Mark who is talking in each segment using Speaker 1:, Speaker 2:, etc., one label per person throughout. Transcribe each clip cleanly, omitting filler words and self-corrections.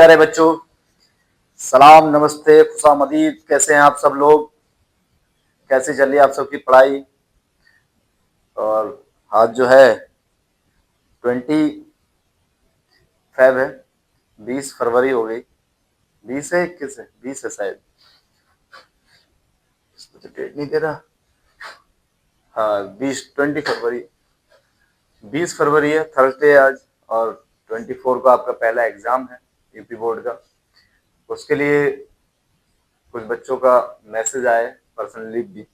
Speaker 1: प्यारे बच्चों, सलाम, नमस्ते, खुशामदीद। कैसे हैं आप सब लोग? कैसे चल रही है आप सबकी पढ़ाई? और आज जो है 20 फेब है, 20 फरवरी हो गई। 20 है 21 है, 20 है शायद, इसमें तो डेट नहीं दे रहा। हाँ, 20 फरवरी, 20 फरवरी है, थर्सडे है आज। और 24 को आपका पहला एग्जाम है यूपी बोर्ड का। उसके लिए कुछ बच्चों का मैसेज आया है पर्सनली भी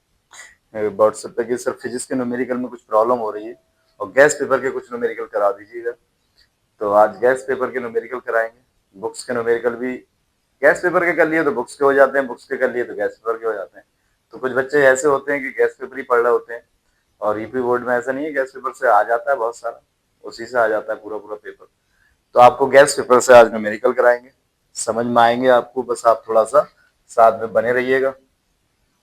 Speaker 1: व्हाट्सएप पे कि सर फिजिक्स के न्यूमेरिकल में कुछ प्रॉब्लम हो रही है और गैस पेपर के कुछ न्यूमेरिकल करा दीजिएगा। तो आज गैस पेपर के न्यूमेरिकल कराएंगे। बुक्स के न्यूमेरिकल भी गैस पेपर के कर लिए तो बुक्स के हो जाते हैं, बुक्स के कर लिए तो गैस पेपर के हो जाते हैं। तो कुछ बच्चे ऐसे होते हैं कि गैस पेपर ही पढ़ रहे होते हैं, और यूपी बोर्ड में ऐसा नहीं है, गैस पेपर से आ जाता है बहुत सारा, उसी से आ जाता है पूरा पूरा पेपर। तो आपको गैस पेपर से आज न्यूमेरिकल कराएंगे, समझ में आएंगे आपको, बस आप थोड़ा सा साथ में बने रहिएगा।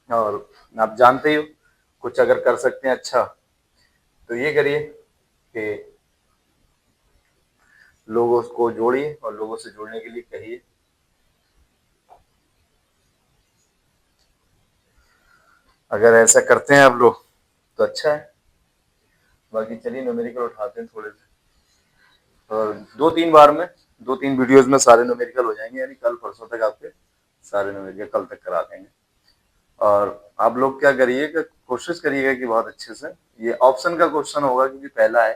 Speaker 1: और आप जानते ही हो, कुछ अगर कर सकते हैं अच्छा तो ये करिए कि लोगों को जोड़िए और लोगों से जुड़ने के लिए कहिए। अगर ऐसा करते हैं आप लोग तो अच्छा है। बाकी चलिए न्यूमेरिकल उठाते हैं थोड़े से, और 2-3 बार में, 2-3 वीडियोस में सारे न्यूमेरिकल हो जाएंगे, यानी कल परसों तक आपके सारे न्यूमेरिकल कल तक करा देंगे। और आप लोग क्या करिए कि कोशिश करिएगा कि बहुत अच्छे से, ये ऑप्शन का क्वेश्चन होगा क्योंकि पहला है,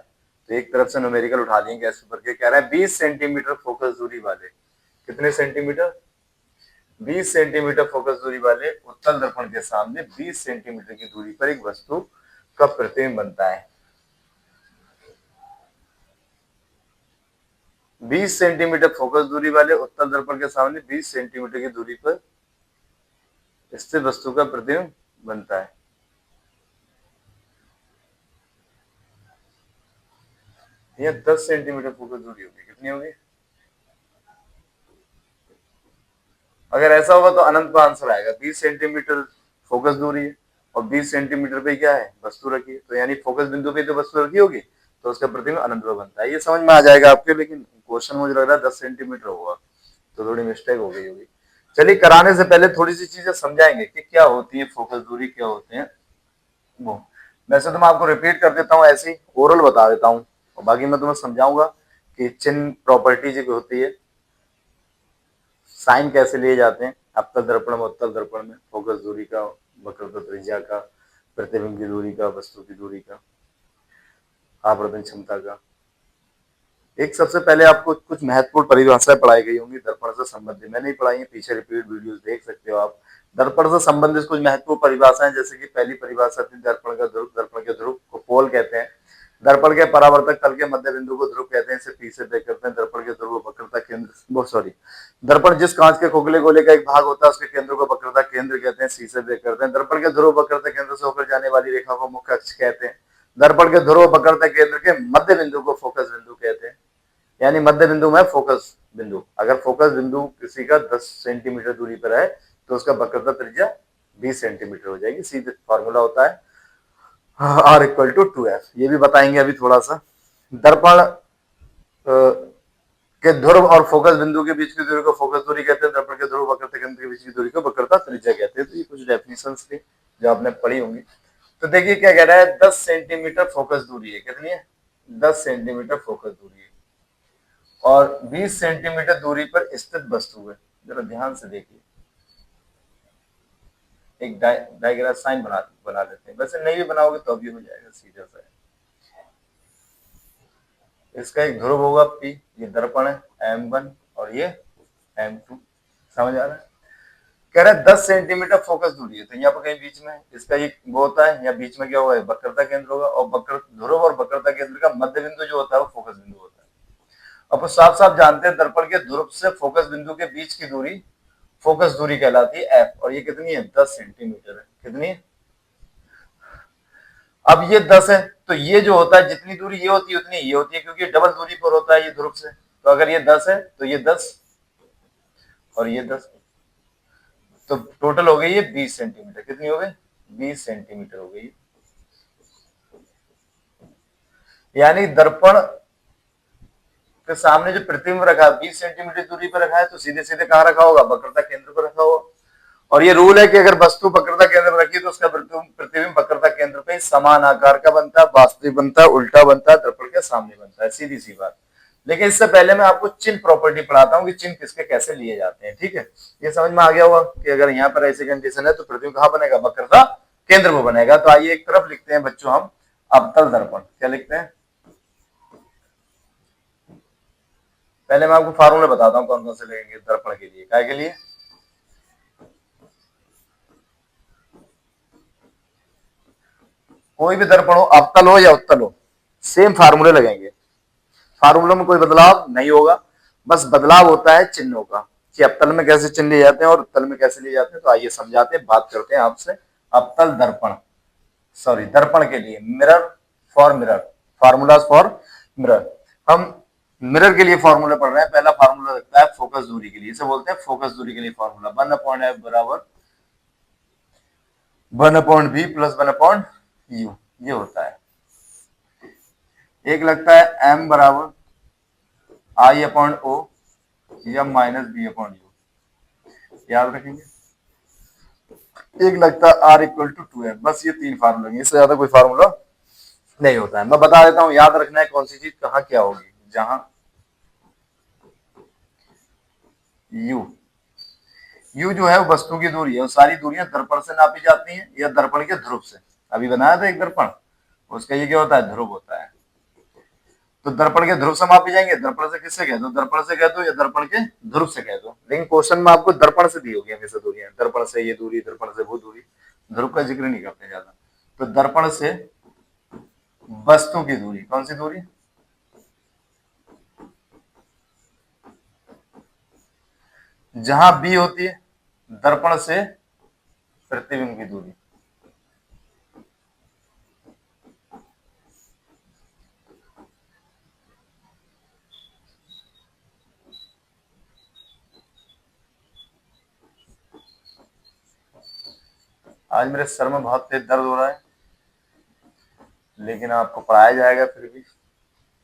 Speaker 1: तो एक तरफ से न्यूमेरिकल उठा लिए गैस पेपर के। कह रहा है 20 सेंटीमीटर फोकस दूरी वाले, कितने सेंटीमीटर? 20 सेंटीमीटर फोकस दूरी वाले उत्तल दर्पण के सामने 20 सेंटीमीटर की दूरी पर एक वस्तु का प्रतिबिंब बनता है। 20 सेंटीमीटर फोकस दूरी वाले उत्तल दर्पण के सामने 20 सेंटीमीटर की दूरी पर स्थित वस्तु का प्रतिबिंब बनता है। यह 10 सेंटीमीटर फोकस दूरी होगी, कितनी होगी? अगर ऐसा होगा तो अनंत का आंसर आएगा। 20 सेंटीमीटर फोकस दूरी है और 20 सेंटीमीटर पे क्या है, वस्तु रखी है, तो यानी फोकस बिंदु पे जो वस्तु रखी होगी तो उसका प्रतिबिंब अनंत पे बनता है। ये समझ में आ जाएगा आपके, लेकिन क्वेश्चन मुझे लग रहा है 10 सेंटीमीटर होगा, तो थोड़ी मिस्टेक हो गई होगी। चलिए, कराने से पहले थोड़ी सी चीजें समझाएंगे कि क्या होती है फोकस दूरी, क्या होते हैं वो। वैसे तो मैं आपको रिपीट कर देता हूँ, ऐसे ही ओरल बता देता हूँ, और बाकी मैं तुम्हें समझाऊंगा कि चिन्ह प्रॉपर्टी जो होती है, साइन कैसे लिए जाते हैं अवतल दर्पण में, उत्तल दर्पण में, फोकस दूरी का, वक्रता त्रिज्या का, प्रतिबिंब की दूरी का, वस्तु की दूरी का, आपतन क्षमता का। एक सबसे पहले आपको कुछ महत्वपूर्ण परिभाषाएं पढ़ाई गई होंगी दर्पण से संबंधित, मैंने ही पढ़ाई है, पीछे रिपीट वीडियोस देख सकते हो आप। दर्पण से संबंधित कुछ महत्वपूर्ण परिभाषाएं, जैसे कि पहली परिभाषा थी दर्पण का ध्रुव, दर्पण के ध्रुव को पोल कहते हैं। दर्पण के परावर्तक तल के मध्य बिंदु को ध्रुव कहते हैं, इसे पी से ब्रेक करते हैं। दर्पण के ध्रुव वक्रता केंद्र, सॉरी, दर्पण जिस कांच के खोखले गोले का एक भाग होता है उसके केंद्र को वक्रता केंद्र कहते हैं, सी से ब्रेक करते हैं। दर्पण के ध्रुव वक्रता केंद्र से होकर जाने वाली रेखा को मुख्य अक्ष कहते हैं। दर्पण के ध्रुव वक्रता केंद्र के मध्य बिंदु को फोकस बिंदु कहते हैं, यानी मध्य बिंदु में फोकस बिंदु। अगर फोकस बिंदु किसी का 10 सेंटीमीटर दूरी पर है तो उसका वक्रता त्रिज्या 20 सेंटीमीटर हो जाएगी। सीधे फॉर्मूला होता है R = 2F। ये भी बताएंगे अभी थोड़ा सा। दर्पण के ध्रुव और फोकस बिंदु के बीच की दूरी को फोकस दूरी कहते हैं। दर्पण के ध्रुव वक्रता केंद्र के बीच की दूरी को वक्रता त्रिज्या कहते हैं। तो ये कुछ डेफिनेशंस थी जो आपने पढ़ी होंगी। तो देखिए क्या कह रहा है, 10 सेंटीमीटर फोकस दूरी है, कितनी है? 10 सेंटीमीटर फोकस दूरी है और 20 सेंटीमीटर दूरी पर स्थित वस्तु है। जरा ध्यान से देखिए, एक डायग्राम साइन बना लेते हैं, वैसे नहीं भी बनाओगे तो भी हो जाएगा सीधा सा। इसका एक ध्रुव होगा P, ये दर्पण है M1 और ये M2, समझ आ रहा है? कह रहा है 10 सेंटीमीटर फोकस दूरी है, तो यहाँ पर कहीं बीच में इसका एक वो होता है, या बीच में क्या होगा, वक्रता केंद्र होगा, और वक्र ध्रुव और वक्रता केंद्र का मध्य बिंदु जो होता है वो फोकस बिंदु होता है। अब साफ साफ जानते हैं दर्पण के ध्रुव से फोकस बिंदु के बीच की दूरी फोकस दूरी कहलाती है F, और ये कितनी है? 10 सेंटीमीटर है। कितनी है? अब ये 10 है तो ये जो होता है, जितनी दूरी ये होती है उतनी ये होती है, क्योंकि डबल दूरी पर होता है ये ध्रुव से। तो अगर ये 10 है तो ये 10 और ये 10, तो टोटल हो गई ये 20 सेंटीमीटर। कितनी हो गई? 20 सेंटीमीटर हो गई। यानी दर्पण तो सामने जो प्रतिबिंब रखा है 20 सेंटीमीटर दूरी पर रखा है, तो सीधे सीधे कहाँ रखा होगा, वक्रता केंद्र पर रखा होगा। और ये रूल है कि अगर वस्तु वक्रता केंद्र पर रखी है तो उसका प्रतिबिंब वक्रता केंद्र पे समान आकार का बनता है, वास्तविक बनता है, उल्टा बनता है, दर्पण के सामने बनता है, सीधी सी बात। लेकिन इससे पहले मैं आपको चिन्ह प्रॉपर्टी पढ़ाता हूँ कि चिन्ह किसके कैसे लिए जाते हैं, ठीक है। ये समझ में आ गया होगा कि अगर यहाँ पर ऐसी कंडीशन है तो प्रतिबिंब कहाँ बनेगा, वक्रता केंद्र में बनेगा। तो आइए एक तरफ लिखते हैं बच्चों हम अवतल दर्पण। क्या लिखते हैं, पहले मैं आपको फार्मूला बताता हूँ कौन कौन से लगेंगे दर्पण के लिए, क्या के लिए। कोई भी दर्पण हो, अवतल हो या उत्तल हो, सेम फार्मूले लगेंगे। फार्मूला में कोई बदलाव नहीं होगा, बस बदलाव होता है चिन्हों का, कि अवतल में कैसे चिन्ह लिए जाते हैं और उत्तल में कैसे लिए जाते हैं। तो आइए समझाते हैं, बात करते हैं आपसे अवतल दर्पण, सॉरी दर्पण के लिए, mirror for mirror, formulas for mirror. हम मिरर के लिए फार्मूला पढ़ रहे हैं। पहला फार्मूला लगता है फोकस दूरी के लिए, इसे बोलते हैं फोकस दूरी के लिए फार्मूला 1/f बराबर 1/v प्लस 1/u, ये होता है। एक लगता है m बराबर I/o या -b/u, याद रखेंगे। एक लगता है r = 2f। बस ये तीन फार्मूला, इससे ज्यादा कोई फार्मूला नहीं होता है। मैं बता देता हूं, याद रखना है कौन सी चीज कहाँ क्या होगी। जहां u जो है वो वस्तु की दूरी है, और सारी दूरियां दर्पण से नापी जाती हैं या दर्पण के ध्रुव से। अभी बनाया था एक दर्पण, उसका ये क्या होता है, ध्रुव होता है। तो दर्पण के ध्रुव से मापी जाएंगे। दर्पण से किससे कह दो, दर्पण से कह दो या दर्पण के ध्रुव से कह दो। लेकिन क्वेश्चन में आपको दर्पण से दी होगी हमेशा दूरियां, दर्पण से ये दूरी, दर्पण से वो दूरी, ध्रुव का जिक्र नहीं करते ज्यादा। तो दर्पण से वस्तु की दूरी, कौन सी दूरी, जहां बी होती है दर्पण से प्रतिबिंब की दूरी। आज मेरे सर में बहुत तेज दर्द हो रहा है, लेकिन आपको पढ़ाया जाएगा, फिर भी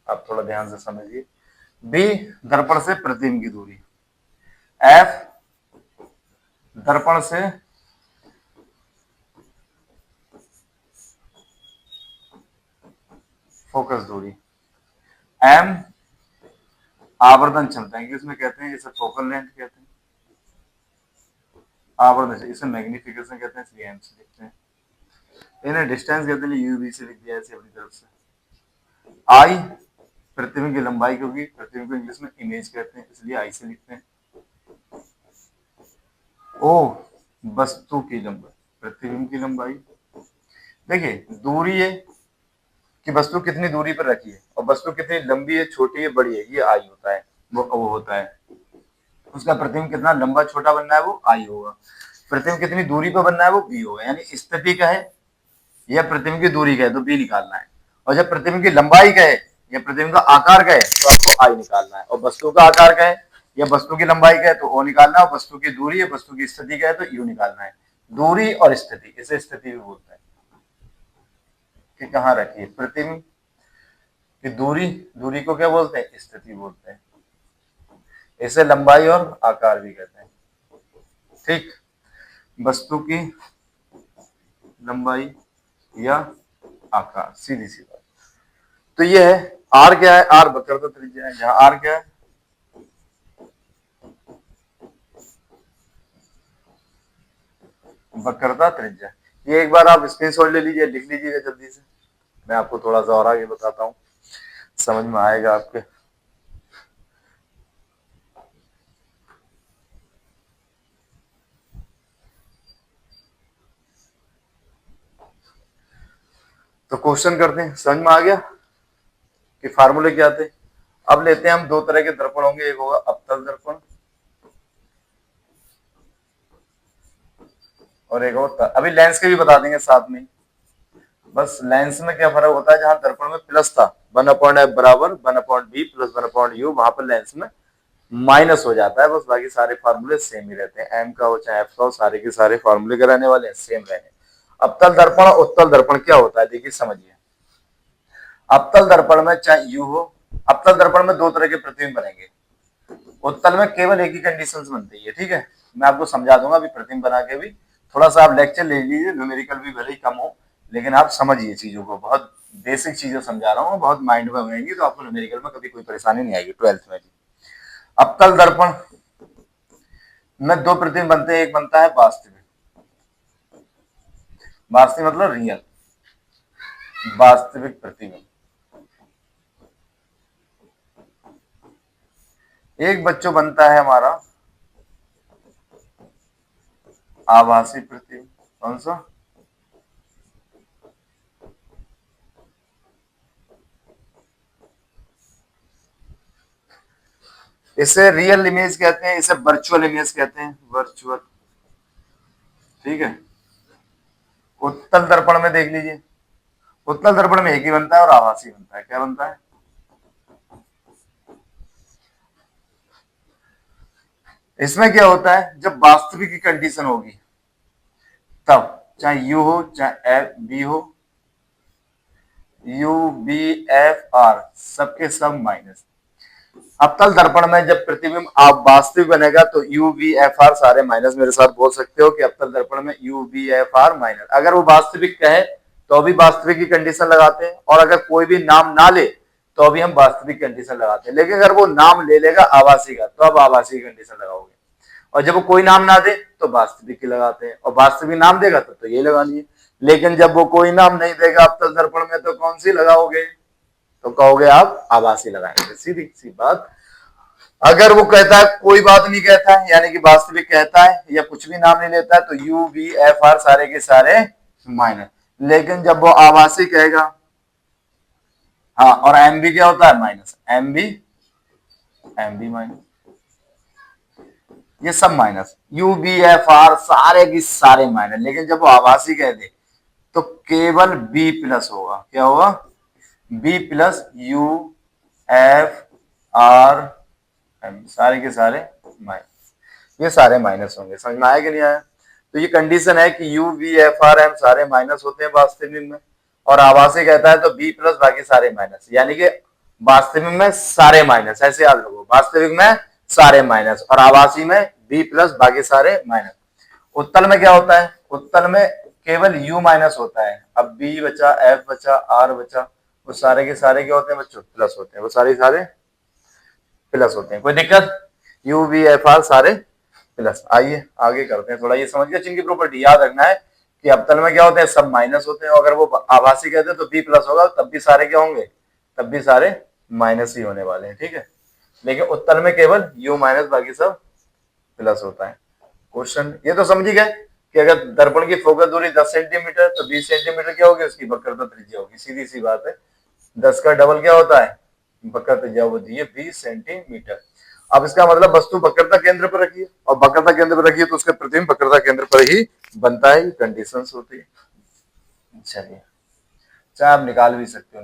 Speaker 1: आप थोड़ा ध्यान से समझिए। बी दर्पण से प्रतिबिंब की दूरी, एफ दर्पण से फोकस दूरी, एम आवर्धन क्षमता, इंग्लिश में कहते हैं, इसे फोकल लेंथ कहते हैं, आवर्धन, इसे मैग्निफिकेशन कहते हैं, इसलिए एम से लिखते हैं। इन्हें डिस्टेंस कहते हैं, यूवी से लिख दिया ऐसे अपनी तरफ से। आई प्रतिबिंब की लंबाई, क्योंकि प्रतिबिंब को इंग्लिश में इमेज कहते हैं, इसलिए आई से लिखते हैं। ओ वस्तु की लंबाई, प्रतिबिंब की लंबाई। देखिए दूरी है कि वस्तु कितनी दूरी पर रखी है, और वस्तु कितनी लंबी है, छोटी है, बड़ी है, ये आई होता है, वो होता है। उसका प्रतिबिंब कितना लंबा छोटा बनना है, वो आई होगा। प्रतिबिंब कितनी दूरी पर बनना है, वो बी होगा। यानी स्थिति का है या प्रतिबिंब की दूरी का है तो बी निकालना है, और जब प्रतिबिंब की लंबाई का है या प्रतिबिंब का आकार का है तो आपको आई निकालना है, और वस्तु का आकार का है या वस्तु की लंबाई का है तो ओ निकालना है, और वस्तु की दूरी या वस्तु की स्थिति का है तो यू निकालना है। दूरी और स्थिति, इसे स्थिति भी बोलते हैं कि कहाँ रखी है प्रतिबिंब की दूरी, दूरी को क्या बोलते हैं, स्थिति बोलते हैं। इसे लंबाई और आकार भी कहते हैं, ठीक। वस्तु की लंबाई या आकार, सीधी सी बात। तो ये है आर, क्या है, आर वक्रता त्रिज्या है, जहां आर क्या है, वक्रता त्रिज्या। ये एक बार आप स्क्रीनशॉट ले लीजिए, लिख लीजिएगा जल्दी से, मैं आपको थोड़ा सा और आगे बताता हूँ, समझ में आएगा आपके। तो क्वेश्चन करते हैं, समझ में आ गया कि फार्मूले क्या थे। अब लेते हैं हम दो तरह के दर्पण होंगे, एक होगा अवतल दर्पण और एक होता, अभी लेंस के भी बता देंगे साथ में। बस लेंस में क्या फर्क होता है, जहां दर्पण में प्लस था 1/f बराबर 1/v प्लस 1/u, वहां पर लेंस में माइनस हो जाता है। बस बाकी सारे फार्मूले सेम ही रहते हैं, एम का हो चाहे एफ का हो, सारे के सारे फार्मूले कराने वाले हैं सेम रहे। अवतल दर्पण और उत्तल दर्पण क्या होता है, देखिए समझिए। अवतल दर्पण में चाहे यू हो अवतल दर्पण में दो तरह के प्रतिबिंब बनेंगे। उत्तल में केवल एक ही कंडीशंस बनती है, ठीक है। मैं आपको समझा दूंगा अभी प्रतिबिंब बना के भी। थोड़ा सा आप लेक्चर ले लीजिए, न्यूमेरिकल भी भले ही कम हो, लेकिन आप समझिए चीजों को। बहुत बेसिक चीजें समझा रहा हूँ, बहुत माइंड में रहेंगी, तो आपको न्यूमेरिकल में कभी कोई परेशानी नहीं आएगी 12th में भी। अवतल दर्पण में दो प्रतिबिंब बनते हैं, एक बनता है वास्तविक। वास्तविक मतलब रियल, वास्तविक प्रतिबिंब। एक बच्चों बनता है हमारा आभासी प्रतिबिंब। कौन सा? इसे रियल इमेज कहते हैं, इसे वर्चुअल इमेज कहते हैं, वर्चुअल, ठीक है। उत्तल दर्पण में देख लीजिए, उत्तल दर्पण में एक ही बनता है और आभासी बनता है। क्या बनता है? इसमें क्या होता है, जब वास्तविक की कंडीशन होगी तब, चाहे यू हो चाहे एफ बी हो, यू बी एफ आर सबके सब माइनस। अवतल दर्पण में जब प्रतिबिंब आप वास्तविक बनेगा तो यू वी एफ आर सारे माइनस। मेरे साथ बोल सकते हो कि अवतल दर्पण में you v f are minus. अगर वो वास्तविक कहे तो भी वास्तविक की कंडीशन लगाते हैं, और अगर कोई भी नाम ना ले तो भी हम वास्तविक कंडीशन लगाते हैं। लेकिन अगर वो नाम ले लेगा आभासी का, तो अब आभासी की कंडीशन लगाओगे। और जब वो कोई नाम ना दे तो वास्तविक की लगाते हैं, और वास्तविक नाम देगा तो ये लगा लिए। लेकिन जब वो कोई नाम नहीं देगा अवतल दर्पण में, तो कौन सी लगाओगे? तो कहोगे आप आभासी लगाएंगे, सीधी सी बात। अगर वो कहता है कोई बात नहीं कहता है, यानी कि वास्तविक कहता है या कुछ भी नाम नहीं लेता है, तो यू वी एफ आर सारे के सारे माइनस। लेकिन जब वो आभासी कहेगा, हाँ, और एम बी क्या होता है? माइनस। एम बी माइनस, ये सब minus. U b f r सारे की सारे माइनस। लेकिन जब वो आभासी कह दे तो केवल बी प्लस होगा। क्या होगा? B plus u f r m, सारे के सारे माइनस। ये सारे माइनस होंगे। समझ में आया कि नहीं आया? तो ये कंडीशन है कि u v f r m सारे माइनस होते हैं वास्तविक में, और आभासी कहता है तो बी प्लस बाकी सारे माइनस। यानी कि वास्तविक में सारे माइनस, ऐसे याद रखो, वास्तविक में सारे माइनस और आभासी में बी प्लस बाकी सारे माइनस। उत्तल में क्या होता है? उत्तल में केवल u माइनस होता है। अब b बचा, f बचा, r बचा, वो सारे के सारे क्या होते हैं बच्चों? प्लस होते हैं। वो सारे सारे प्लस होते हैं। कोई दिक्कत? u v f r सारे प्लस। आइए आगे करते हैं। थोड़ा ये समझ गया चिन्ह की प्रॉपर्टी? याद रखना है कि अवतल में क्या होते हैं? सब माइनस होते हैं। अगर वो आभासी कहते हैं तो b प्लस होगा, तब भी सारे क्या होंगे? तब भी सारे माइनस ही होने वाले हैं, ठीक है। लेकिन उत्तल में केवल u माइनस बाकी सब प्लस होता है। क्वेश्चन ये तो समझ गए कि अगर दर्पण की फोकस दूरी 10 सेंटीमीटर तो 20 सेंटीमीटर क्या होगी? उसकी वक्रता त्रिज्या होगी। सीधी सी बात है। 10 का डबल क्या होता है? वक्रता त्रिज्या होती है 20 सेंटीमीटर। अब इसका मतलब वस्तु वक्रता केंद्र पर रखिए, और वक्रता केंद्र पर रखिए तो उसका प्रतिबिंब वक्रता केंद्र पर ही बनता है। कंडीशंस होती है। चलिए, चाहे आप निकाल भी सकते हो,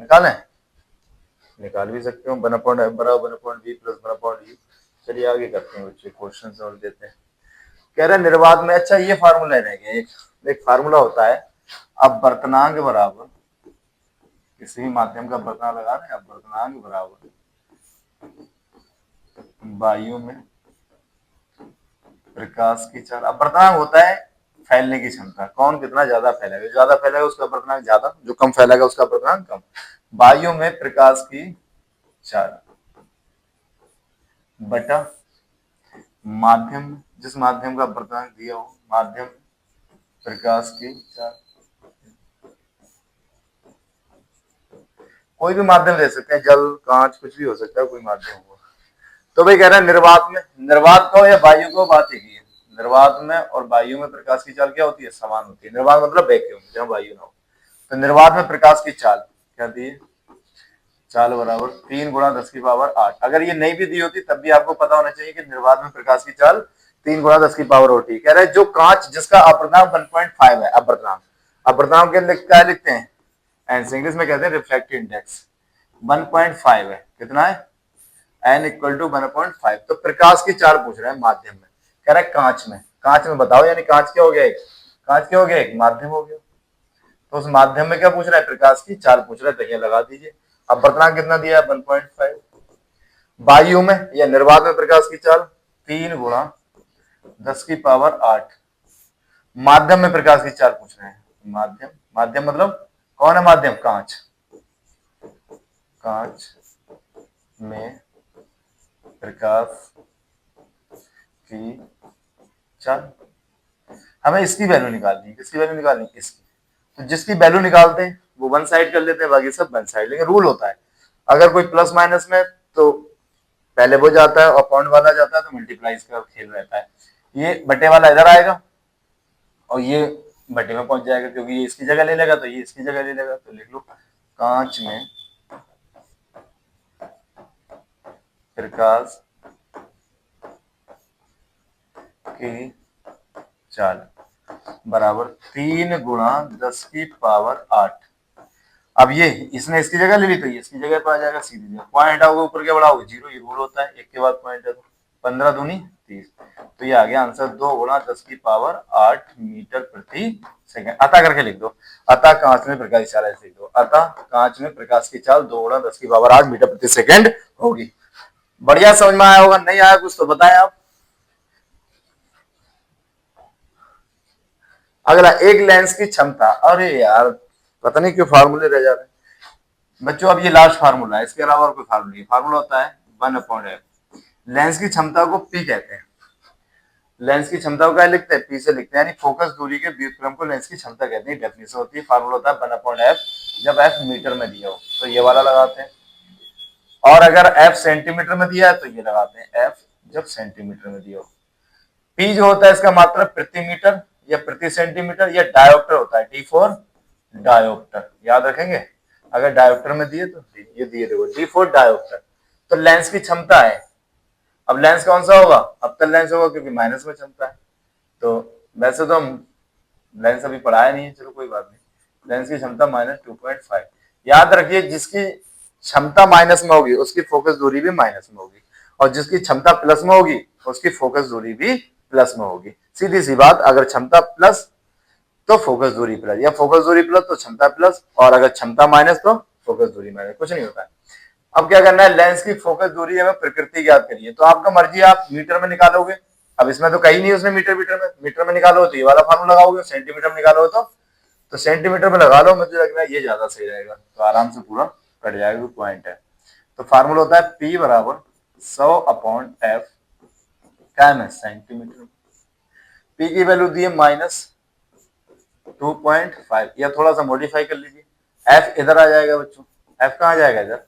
Speaker 1: निकाल भी सकते हो। 1/f बराबर 1/v प्लस 1/u। चलिए आगे करते हैं बच्चे, क्वेश्चन और देते हैं। कह रहे निर्वात में, अच्छा ये फार्मूला रह गया, एक फार्मूला होता है। अब वर्तनांक बराबर, किसी भी माध्यम का वर्तनांक लगा रहे हैं, अब वर्तनांक बराबर वायु में प्रकाश की चाल। अब वर्तनांक होता है फैलने की क्षमता, कौन कितना ज्यादा फैलेगा। जो ज्यादा फैलेगा उसका वर्तनांक ज्यादा, जो कम फैलेगा उसका वर्तनांक कम। वायु में प्रकाश की चाल बटा माध्यम, जिस माध्यम का वर्तनांक दिया हो, माध्यम प्रकाश की चाल। कोई भी माध्यम ले सकते हैं, जल, कांच, कुछ भी हो सकता है, कोई माध्यम हो। तो भाई कह रहे हैं निर्वात में, निर्वात को या वायु को बात एक ही है। निर्वात में और वायु में प्रकाश की चाल क्या होती है? समान होती है। निर्वात मतलब वैक्यूम, जहां वायु ना हो। तो निर्वात में प्रकाश की चाल क्या दी है? चाल बराबर 3 गुणा 10 की पावर 8। अगर ये नहीं भी दी होती तब भी आपको पता होना चाहिए कि निर्वात में प्रकाश की चाल 3 गुणा 10 की पावर होती है। कह रहे हैं जो कांच जिसका अपवर्तनांक 1.5 है, अपवर्तनांक, अपवर्तनांक के क्या लिखते हैं? इंग्लिश में कहते हैं रिफ्रैक्टिव इंडेक्स 1.5 है। कितना है? n equal to 1.5। तो प्रकाश की चाल पूछ रहे हैं माध्यम में। कह रहा है कांच में, कांच में बताओ, यानी कांच क्या हो गया? एक कांच क्या हो गया? एक माध्यम हो गया। तो उस माध्यम में क्या पूछ रहा है? प्रकाश की चाल पूछ रहा है। तो ये लगा दीजिए। अपवर्तनांक कितना दिया है 1.5। वायु में या निर्वात में प्रकाश की चाल 3 गुणा 10 की पावर 8। माध्यम में प्रकाश की चाल पूछ रहे हैं। माध्यम, माध्यम मतलब कौन है माध्यम? कांच। कांच में प्रकाश की चाल, हमें इसकी वैल्यू निकालनी है। किसकी वैल्यू निकालनी है? इसकी। तो जिसकी वैल्यू निकालते हैं वो वन साइड कर लेते हैं, बाकी सब वन साइड। लेकिन रूल होता है अगर कोई प्लस माइनस में तो पहले वो जाता है और पॉइंट वाला जाता है तो मल्टीप्लाइज का खेल रहता है। ये बटे वाला इधर आएगा और ये बटे में पहुंच जाएगा, क्योंकि ये इसकी जगह ले लेगा तो ये इसकी जगह ले लेगा। तो लिख लो कांच में प्रकाश की चाल बराबर 3 गुणा 10 की पावर 8। अब ये इसने इसकी जगह ले ली तो ये इसकी जगह पर आ जाएगा सीधी जगह। पॉइंट आओगे ऊपर क्या बढ़ाओगे? 0। ये रूल होता है, एक के बाद पॉइंट है तो 15 दूनी 30। तो ये आ गया आंसर 2 गुणा 10 की पावर 8 मीटर प्रति सेकंड। अतः करके लिख दो, अतः कांच में प्रकाश की चाल ऐसे लिख दो, अतः कांच में प्रकाश की चाल 2 गुणा 10 की पावर 8 मीटर प्रति सेकंड होगी। बढ़िया समझ में आया होगा, नहीं आया कुछ तो बताएं आप। अगला, एक लेंस की क्षमता। अरे यार पता नहीं क्यों फार्मूले रह जा रहे हैं बच्चों। अब ये लास्ट फार्मूला है, इसके अलावा और कोई फार्मूला नहीं। फार्मूला होता है 1/f। लेंस की क्षमता को पी कहते हैं। लेंस की क्षमता को क्या लिखते हैं? पी से लिखते हैं, यानी फोकस दूरी के व्युत्क्रम को लेंस की क्षमता कहते हैं। डेफिनेशन होती है, फार्मूला होता है 1/f। जब f मीटर में दिया हो तो ये वाला लगाते हैं, और अगर f सेंटीमीटर में दिया है तो ये लगाते हैं f जब सेंटीमीटर में दिया हो। पी जो होता है इसका मात्रक प्रति मीटर या प्रति सेंटीमीटर या डायोप्टर होता है, डी फॉर डायोप्टर। याद रखेंगे, अगर डायोप्टर में दिए तो ये दिए देखो डी फॉर डायोप्टर। तो लेंस की क्षमता है। अब लेंस कौन सा होगा? अवतल लेंस होगा, क्योंकि माइनस में क्षमता है। तो वैसे तो हम लेंस अभी पढ़ाया नहीं है, चलो कोई बात नहीं। लेंस की क्षमता -2.5। याद रखिए, जिसकी क्षमता माइनस में होगी उसकी फोकस दूरी भी माइनस में होगी, और जिसकी क्षमता प्लस में होगी उसकी फोकस दूरी भी प्लस में होगी। सीधी सी बात, अगर क्षमता प्लस तो फोकस दूरी प्लस, या फोकस दूरी प्लस तो क्षमता प्लस, और अगर क्षमता माइनस तो फोकस दूरी माइनस। कुछ नहीं होता है। अब क्या करना है, लेंस की फोकस दूरी हमें प्रकृति ज्ञात करिए। तो आपका मर्जी, आप मीटर में निकालोगे। अब इसमें तो कहीं नहीं उसने मीटर में निकालो तो ये वाला फार्मूला लगाओगे, सेंटीमीटर में निकालो तो सेंटीमीटर में लगा लो। मुझे लग रहा है ये ज्यादा सही रहेगा, तो आराम से पूरा कट जाएगा, पॉइंट है। तो फार्मूला होता है P बराबर 100/f, क्या है सेंटीमीटर। P की वैल्यू दी है -2.5, या थोड़ा सा मॉडिफाई कर लीजिए, F इधर आ जाएगा बच्चों। F कहाँ जाएगा? इधर।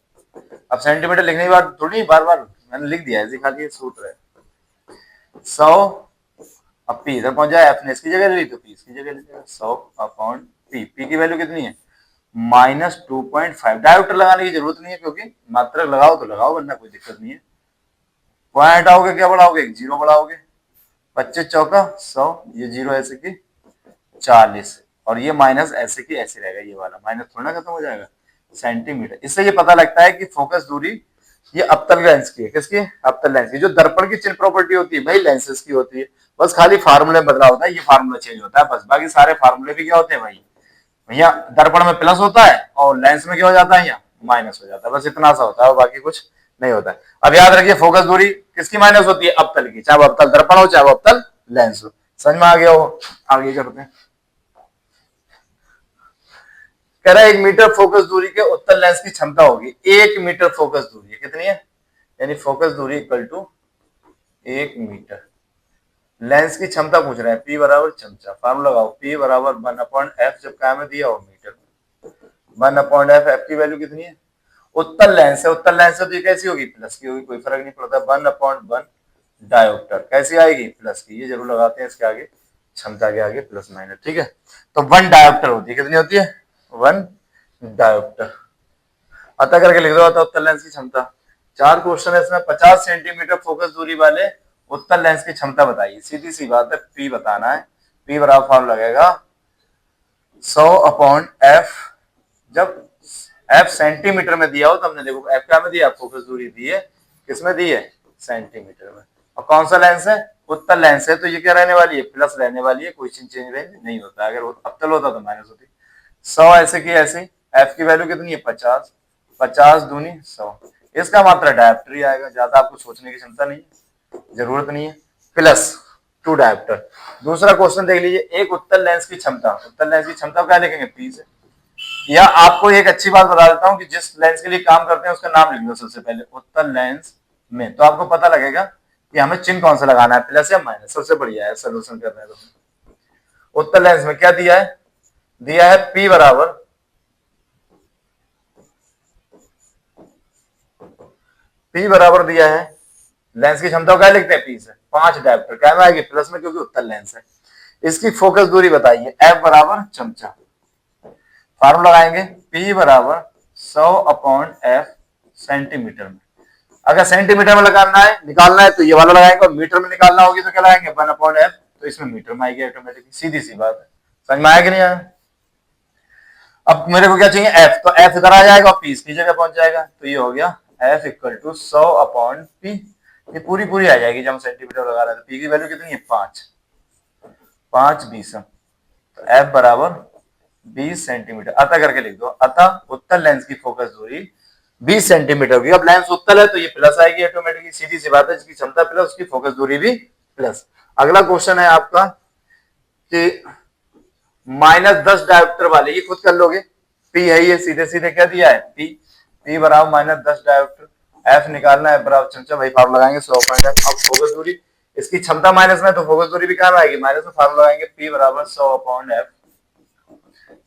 Speaker 1: अब सेंटीमीटर लिखने की बात थोड़ी, बार बार मैंने लिख दिया है, खाली सूत्र है 100। अब P इधर पहुंच जाए, F ने इसकी जगह ले ली तो P इसकी जगह ले लेगा। 100/P। P की वैल्यू कितनी है? -2.5। डायोप्टर लगाने की जरूरत नहीं है, क्योंकि मात्रक लगाओ तो लगाओ, वरना कोई दिक्कत नहीं है। पॉइंट आओगे क्या बढ़ाओगे? 0 बढ़ाओगे। 25 चौका 100, ये 0 ऐसे की 40, और ये माइनस ऐसे की ऐसे रहेगा। ये वाला माइनस थोड़ा खत्म हो जाएगा, सेंटीमीटर। इससे ये पता लगता है कि फोकस दूरी ये अवतल लेंस की है। किसकी? अवतल लेंस की। जो दर्पण की चिन्ह प्रॉपर्टी होती है भाई लेंसेज की होती है, बस खाली फार्मूले बदला होता है, ये फार्मूला चेंज होता है बस। बाकी सारे फार्मूले भी क्या होते हैं भाई? भैया दर्पण में प्लस होता है और लेंस में क्या हो जाता है? यहाँ माइनस हो जाता है, बस इतना सा होता है, बाकी कुछ नहीं होता है। अब याद रखिए, फोकस दूरी किसकी माइनस होती है? अवतल की, चाहे वो अवतल दर्पण हो चाहे वो अवतल लेंस हो। समझ में आ गया हो? आगे करते हैं। कह रहा है 1 मीटर फोकस दूरी के उत्तल लेंस की क्षमता होगी। 1 मीटर फोकस दूरी कितनी है? यानी फोकस दूरी इक्वल टू 1 मीटर। लेंस की क्षमता पूछ रहे हैं, P बराबर चमचा। फार्मूला लगाओ, P बराबर 1/f, जब क्या में दिया हो मीटर। 1/f, f की वैल्यू कितनी है? उत्तल लेंस है, उत्तल लेंस है तो ये कैसी होगी? प्लस की होगी, कोई फर्क नहीं पड़ता। 1/1 डायोप्टर कैसी आएगी? प्लस की। ये जरूर लगाते हैं इसके आगे, क्षमता के आगे प्लस माइनस, ठीक है। तो 1 डायोप्टर होती है, कितनी होती है? 1 डायोप्टर। अतः करके लिख दो, अतः उत्तल लेंस की क्षमता। 4 क्वेश्चन है इसमें। 50 सेंटीमीटर फोकस दूरी वाले उत्तल लेंस की क्षमता बताइए। सीधी सी बात है, P बताना है। P बराबर फॉर्मूला लगेगा 100/f। जब f सेंटीमीटर में दिया हो तो हमने देखो f क्या में दिया? फोकस दूरी दी है, किसमें दी है? सेंटीमीटर में। और कौन सा लेंस है? उत्तल लेंस है, तो ये क्या रहने वाली है? प्लस रहने वाली है, कोई चेंज नहीं होता। अगर अवतल होता तो माइनस होती। 100 ऐसे की ऐसे। f की वैल्यू कितनी है? 50। 50 दूनी 100, इसका मात्रा डायप्टर ही आएगा, ज्यादा आपको सोचने की क्षमता नहीं है, जरूरत नहीं है। Plus 2 dioptre. दूसरा क्वेश्चन देख लीजिए, एक उत्तल लेंस की क्षमता, उत्तल लेंस की क्षमता क्या लिखेंगे, P से। या आपको एक अच्छी बात बता देता हूं कि जिस लेंस के लिए काम करते हैं उसका नाम लिख लो सबसे पहले, उत्तल लेंस में, तो आपको पता लगेगा कि हमें चिन्ह कौन सा लगाना है, प्लस या माइनस। सबसे बढ़िया है सोल्यूशन कर रहे हैं तो। उत्तल लेंस में क्या दिया है, दिया है P बराबर दिया है, लेंस की क्षमता क्या लिखते हैं, P से, 5 डायप्टर, क्या में आएगी, प्लस में, क्योंकि उत्तल लेंस है। इसकी फोकस दूरी बताइए, F बराबर चमचा, फार्मूला लगाएंगे, P बराबर 100/F सेंटीमीटर में। अगर सेंटीमीटर में लगाना है, निकालना है तो ये वाला लगाएंगे, और मीटर में निकालना होगी तो क्या लगाएंगे, 1/F, तो इसमें मीटर में आएगी ऑटोमेटिकली, सीधी सी बात है। समझ में आया कि नहीं आया। अब मेरे को क्या चाहिए, F, तो F इधर आ जाएगा और P इसकी जगह पहुंच जाएगा, तो ये हो गया F = 100/P। ये पूरी पूरी आ जाएगी, जब हम सेंटीमीटर लगा रहे थे। P की वैल्यू कितनी है, 5 20, तो F बराबर 20 सेंटीमीटर। अतः करके लिख दो, अतः उत्तल लेंस की फोकस दूरी 20 सेंटीमीटर होगी। अब लेंस उत्तल है तो ये प्लस आएगी ऑटोमेटिकली, सीधी सी बात है, जिसकी क्षमता प्लस उसकी फोकस दूरी भी प्लस। अगला क्वेश्चन है आपका कि -10 डायोप्टर वाले, ये खुद कर लोगे, P है ये, सीधे सीधे क्या दिया है, P बराबर -10 डायोप्टर, F निकालना है बराबर चमचा, वही फार्मूला लगाएंगे 100/F। अब फोकस दूरी, इसकी क्षमता माइनस में, तो फोकस दूरी भी कहां आएगी, माइनस में, फार्मूला लगाएंगे P बराबर 100/F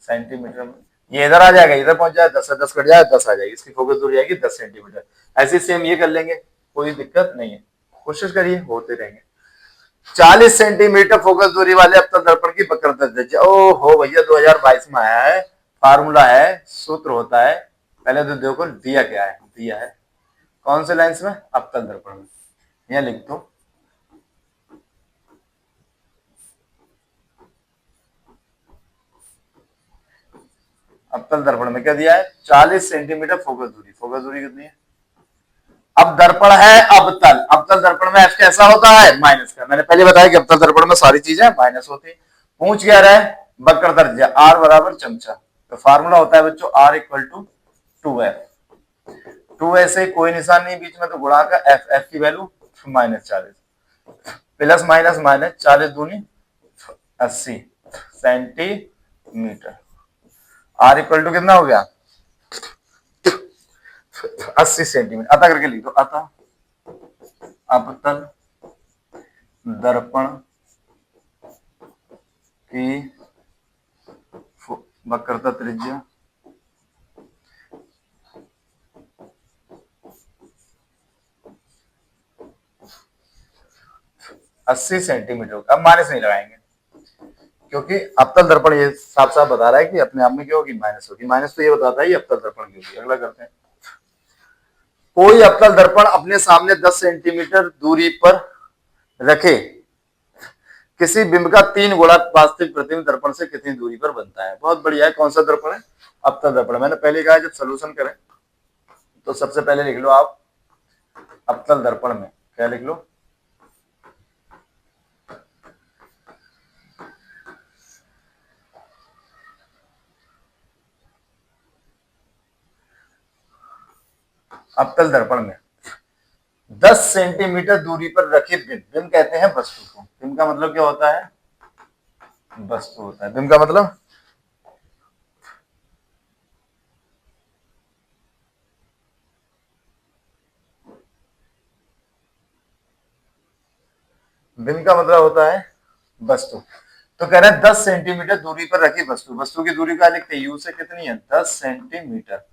Speaker 1: सेंटीमीटर में। ये इधर आ जाएगा, इधर पहुंच जाए, 10 से 10 कट जाए, 10 आ जाएगी, इसकी फोकस दूरी आएगी 10 सेंटीमीटर। ऐसे सेम ये कर लेंगे, कोई दिक्कत नहीं है, कोशिश करिए, होते रहेंगे। 40 सेंटीमीटर फोकस दूरी वाले अवतल दर्पण की वक्रता दीजिए। ओ हो भैया, 2022 में आया है, फार्मूला है, सूत्र होता है, पहले तो देखो दिया क्या है, दिया है कौन से लेंस में, अवतल दर्पण में, यह लिख दो। अवतल दर्पण में क्या दिया है, 40 सेंटीमीटर फोकस दूरी, फोकस दूरी कितनी है। अब दर्पण है अवतल, अवतल दर्पण में F कैसा होता है, माइनस का। मैंने पहले बताया कि अवतल दर्पण में सारी चीजें माइनस होती है। पूछ क्या रहा है, वक्रता त्रिज्या, R बराबर चमचा, तो फार्मूला होता है बच्चों R = 2F। 2 से कोई निशान नहीं बीच में, तो गुणा का F, F की वैल्यू -40, प्लस माइनस माइनस, 40 दूनी 80 सेंटीमीटर। R = कितना हो गया, 80 सेंटीमीटर। अतः करके लिख दो, अतः अवतल दर्पण की वक्रता त्रिज्या 80 सेंटीमीटर। अब माइनस नहीं लगाएंगे, क्योंकि अवतल दर्पण ये साफ साफ बता रहा है कि अपने आप में क्या होगी, माइनस होगी। माइनस तो ये बताता है ये अवतल दर्पण की होगी। अगला करते हैं, कोई अवतल दर्पण अपने सामने 10 सेंटीमीटर दूरी पर रखे किसी बिंब का 3 गुणा वास्तविक प्रतिबिंब दर्पण से कितनी दूरी पर बनता है। बहुत बढ़िया है, कौन सा दर्पण है, अवतल दर्पण। मैंने पहले कहा जब सोल्यूशन करें तो सबसे पहले लिख लो आप अवतल दर्पण में, क्या लिख लो, अवतल दर्पण में 10 सेंटीमीटर दूरी पर रखे बिंब, बिंब कहते हैं वस्तु को। बिंब का मतलब क्या होता है, वस्तु होता है बिंब का मतलब। बिंब का मतलब होता है वस्तु। तो कह रहे हैं 10 सेंटीमीटर दूरी पर रखी वस्तु, वस्तु की दूरी का लिखते हैं, यू से कितनी है, 10 सेंटीमीटर।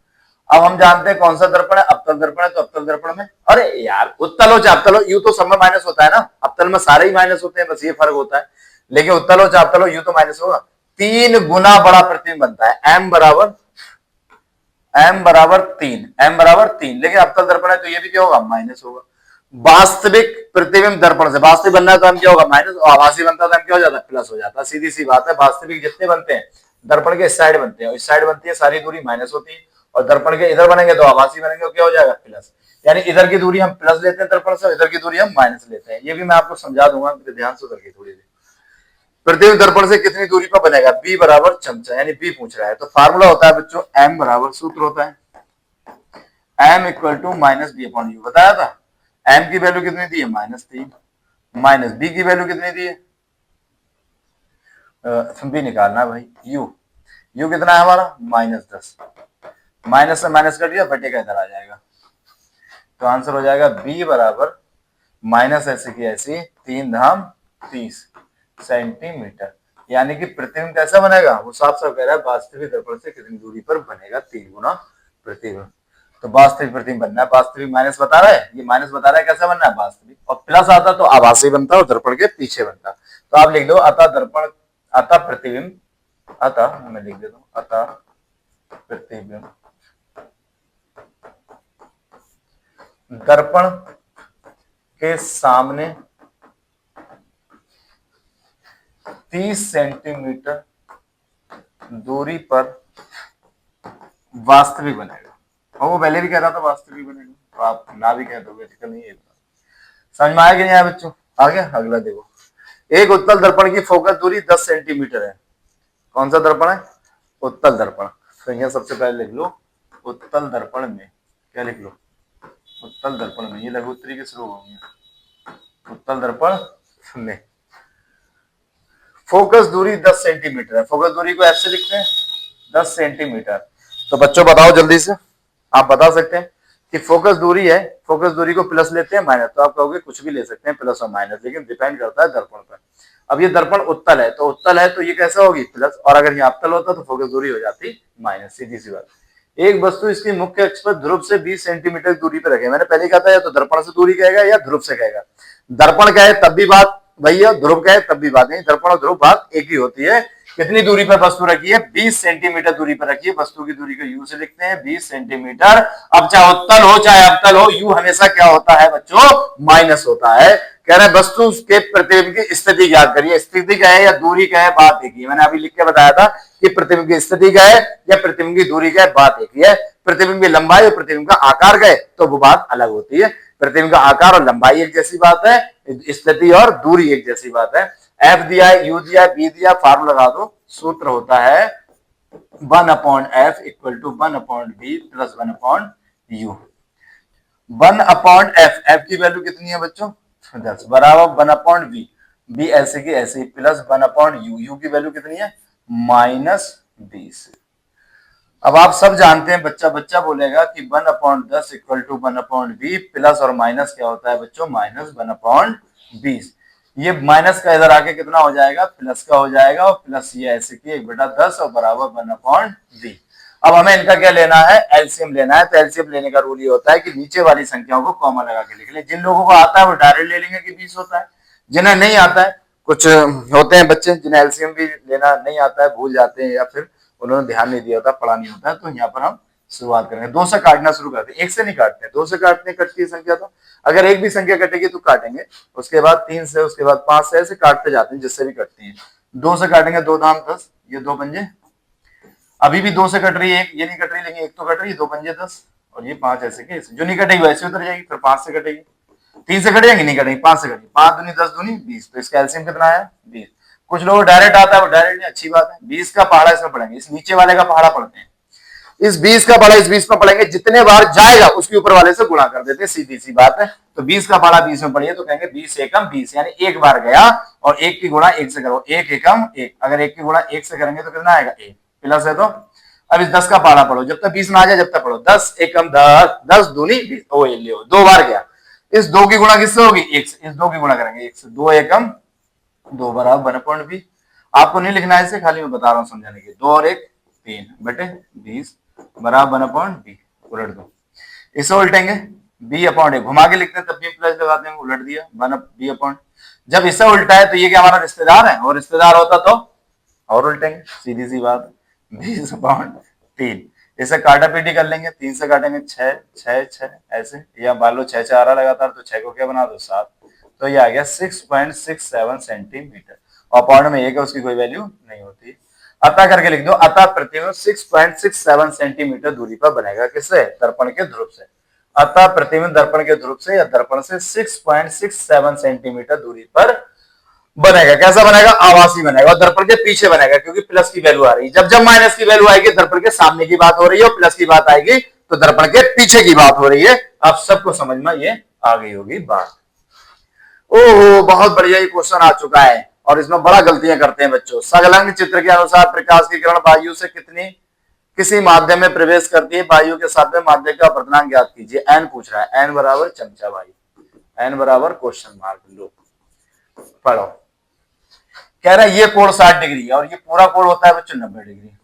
Speaker 1: अब हम जानते हैं कौन सा दर्पण है, अवतल दर्पण है, तो अवतल दर्पण में, अरे यार उत्तल हो चाहे अवतल हो, यू तो सब में माइनस होता है ना, अवतल में सारे ही माइनस होते हैं, बस ये फर्क होता है। लेकिन उत्तल हो चाहे अवतल हो, यू तो माइनस होगा। 3 गुना बड़ा प्रतिबिंब बनता है, m बराबर 3, लेकिन अवतल दर्पण है तो ये भी क्या होगा, माइनस होगा। वास्तविक प्रतिबिंब दर्पण से, वास्तविक बनना है तो हम क्या होगा, माइनस, और आभासी बनता है तो हम क्या हो जाता है, प्लस हो जाता है। सीधी सी बात है, वास्तविक जितने बनते हैं दर्पण के इस साइड बनते हैं, इस साइड बनती है, सारी दूरी माइनस होती है, और दर्पण के इधर बनेंगे तो आभासी बनेंगे, क्या हो जाएगा, प्लस। यानी इधर की दूरी हम प्लस लेते हैं दर्पण से, इधर की दूरी हम माइनस लेते हैं। ये भी मैं आपको समझा दूंगा, ध्यान से करके थोड़ी देर। प्रतिबिंब दर्पण से कितनी दूरी पर बनेगा, B बराबर चमचा, यानी B पूछ रहा है, तो फार्मूला होता है बच्चों M बराबर, सूत्र होता है m equal to minus b upon u बताया था। m की वैल्यू कितनी दी है -3, माइनस b की वैल्यू कितनी दी है भी निकालना है भाई। u कितना है हमारा -10, माइनस से माइनस कट गया बटे का इधर आ जाएगा, तो आंसर हो जाएगा b बराबर माइनस ऐसे की ऐसी 3 धाम 30 सेंटीमीटर। यानी कि प्रतिबिंब कैसा बनेगा, वो साफ साफ कह रहा है वास्तविक दर्पण से कितनी दूरी पर बनेगा, 3 गुना प्रतिबिंब। तो वास्तविक प्रतिबिंब बनना है, वास्तविक माइनस बता रहा है, ये माइनस बता रहा है कैसा बनना है वास्तविक, और प्लस आता तो आभासी बनता और दर्पण के पीछे बनता। तो आप लिख दो अतः दर्पण, अतः प्रतिबिंब, अतः मैं लिख देता हूं अतः प्रतिबिंब दर्पण के सामने 30 सेंटीमीटर दूरी पर वास्तविक बनेगा। और वो पहले भी कह रहा था वास्तविक बनेगा, तो आप ना भी कह दोगे ठीक नहीं है। समझ में आया कि नहीं आया बच्चों? आ गया। अगला देखो, एक उत्तल दर्पण की फोकस दूरी 10 सेंटीमीटर है। कौन सा दर्पण है? उत्तल दर्पण। तो यहाँ सबसे पहले लिख लो उत्तल दर्पण में, क्या लिख लो उत्तल दर्पण में, ये लघु उत्तरी के शुरू होंगे। उत्तल दर्पण में फोकस दूरी 10 सेंटीमीटर है। फोकस दूरी को ऐसे लिखते हैं 10 सेंटीमीटर। तो बच्चों बताओ जल्दी से, आप बता सकते हैं कि फोकस दूरी है, फोकस दूरी को प्लस लेते हैं माइनस, तो आप कहोगे कुछ भी ले सकते हैं प्लस और माइनस, लेकिन डिपेंड करता है दर्पण पर। अब ये दर्पण उत्तल है, तो उत्तल है तो ये कैसा होगी प्लस, और अगर ये अवतल होता तो फोकस दूरी हो जाती माइनस, सीधी सी बात। एक वस्तु इसकी मुख्य अक्ष पर ध्रुव से 20 सेंटीमीटर दूरी पर रखे। मैंने पहले कहा था या तो दर्पण से दूरी कहेगा या ध्रुव से कहेगा। दर्पण कहे तब भी बात भैया, ध्रुव कहे तब भी बात नहीं। दर्पण और ध्रुव बात एक ही होती है। कितनी दूरी पर वस्तु रखी है? 20 सेंटीमीटर दूरी पर रखी है। वस्तु की दूरी को यू से लिखते हैं 20 सेंटीमीटर। अब चाहे उत्तल हो चाहे अवतल हो, यू हमेशा क्या होता है बच्चों? माइनस होता है। कह रहे हैं वस्तु के प्रतिबिंब की स्थिति ज्ञात करिए। स्थिति क्या है या दूरी क्या है, बात एक ही है। मैंने अभी लिख के बताया था कि प्रतिबिंब की स्थिति क्या है या प्रतिबिंब की दूरी क्या है, बात एक ही है। प्रतिबिंब की लंबाई और प्रतिबिंब का आकार गए तो वो बात अलग होती है। प्रतिबिंब का आकार और लंबाई एक जैसी बात है, स्थिति और दूरी एक जैसी बात है। एफ दिया है, यू दिया है, बी दिया, फार्मूला लगा दो। सूत्र होता है 1/f equal to 1/v plus 1/u। 1/f, f की वैल्यू कितनी है बच्चों? 10 बराबर 1/v, v ऐसे की ऐसे प्लस 1/u, u की वैल्यू कितनी है? -20। अब आप सब जानते हैं, बच्चा बच्चा बोलेगा कि 1/10 इक्वल टू 1/v प्लस और माइनस क्या होता है बच्चों? -1/20। ये माइनस का इधर आके कितना हो जाएगा? प्लस का हो जाएगा, और प्लस ये ऐसे की 1/10 और बराबर 1/v। अब हमें इनका क्या लेना है? एलसीएम लेना है। तो एलसीएम लेने का रूल ये होता है कि नीचे वाली संख्याओं को कॉमा लगा के लिख ले। जिन लोगों को आता है वो डायरेक्ट ले लेंगे कि 20 होता है, जिन्हें नहीं आता है, कुछ होते हैं बच्चे जिन्हें एलसीएम भी लेना नहीं आता है, भूल जाते हैं या फिर उन्होंने ध्यान नहीं दिया होता, पढ़ा नहीं होता है, तो यहाँ पर हम शुरुआत करेंगे। 2 से काटना शुरू करते हैं, 1 से नहीं काटते हैं। 2 से काटते हैं कटती है संख्या, तो अगर एक भी संख्या कटेगी तो काटेंगे, उसके बाद 3 से, उसके बाद 5 से, ऐसे काटते जाते हैं जिससे भी कटती है। 2 से काटेंगे 2 धाम 10, ये 2 पंजे, अभी भी 2 से कट रही है, एक ये नहीं कट रही, लेकिन एक तो कट रही है, 2 पंजे 10, और ये 5 ऐसे के जो नहीं कटेगी वैसे उतर जाएगी, फिर 5 से कटेगी, 3 से कटेगी नहीं कटेगी, 5 से कटेगी, 5 दूनी 10 दूनी 20, तो इसका एलसीएम कितना है? 20। कुछ लोग डायरेक्ट आता है, वो डायरेक्ट नहीं, अच्छी बात है। 20 का पहाड़ा इसमें पढ़ेंगे, इस नीचे वाले का पहाड़ा पढ़ते हैं। इस 20 का पहाड़ा इस 20 में पढ़ेंगे, जितने बार जाएगा उसके ऊपर वाले से गुणा कर देते हैं, सीधी सी बात है। तो 20 का पहाड़ा 20 में पढ़िए तो कहेंगे 20 एकम 20, यानी एक बार गया और 1 की गुणा 1 से करो, 1 एकम 1। अगर 1 की गुणा 1 से करेंगे तो कितना आएगा? 1 प्लस है। तो अब इस 10 का पहाड़ा पढ़ो, जब तक 20 ना आ जाए जब तक पढ़ो। 10 एकम 10, 10 दूनी 20, ओ ये लियो 2 बार गया। इस 2 की गुणा किससे होगी? 1 से। इस 2 की गुणा करेंगे 1 से, 2 एकम 2 बराबर 1/20। आपको नहीं लिखना है इसे, खाली मैं बता रहा हूं समझाने के। 2 और 1 3 बटे 20 बराबर 1/20। उलट दो, इसे उल्टेंगे b/a, घुमा के लिखते हैं तब भी प्लस लगा देंगे, उलट दिया b/। जब इसे उल्टा है तो ये क्या हमारा रिश्तेदार है, और रिश्तेदार होता तो और उल्टेंगे, सीधी सी बात। 20/3, इसे काटा पीटी कर लेंगे, 3 से काटेंगे 6 6 6 ऐसे, या मान लो 6 4 लगातार, तो 6 को क्या बना दो 7, तो ये आ गया 6.67 सेंटीमीटर। और पॉइंट में एक है, उसकी कोई वैल्यू नहीं होती। अतः करके लिख दो, अतः प्रतिबिंब 6.67 सेंटीमीटर दूरी पर बनेगा। किससे? दर्पण के ध्रुव से। अतः प्रतिबिंब दर्पण के ध्रुव से या दर्पण से 6.67 सेंटीमीटर दूरी पर बनेगा। कैसा बनेगा? आभासी बनेगा, और दर्पण के पीछे बनेगा, क्योंकि प्लस की वैल्यू आ रही है। जब जब माइनस की वैल्यू आएगी दर्पण के सामने की बात हो रही है, और प्लस की बात आएगी तो दर्पण के पीछे की बात हो रही है। आप सबको समझ में ये आ गई होगी बात। ओहो, बहुत बढ़िया ये क्वेश्चन आ चुका है और इसमें बड़ा गलतियां करते हैं बच्चों। संलग्न चित्र के अनुसार प्रकाश की किरण वायु से कितनी किसी माध्यम में प्रवेश करती है, वायु के साथ में माध्यम का अपवर्तनांक ज्ञात कीजिए। एन पूछ रहा है, एन बराबर चमचा भाई, एन बराबर क्वेश्चन मार्क। लो पढ़ो, कह रहा है ये कोण 60 डिग्री है और ये पूरा कोण होता है बच्चों 90 डिग्री।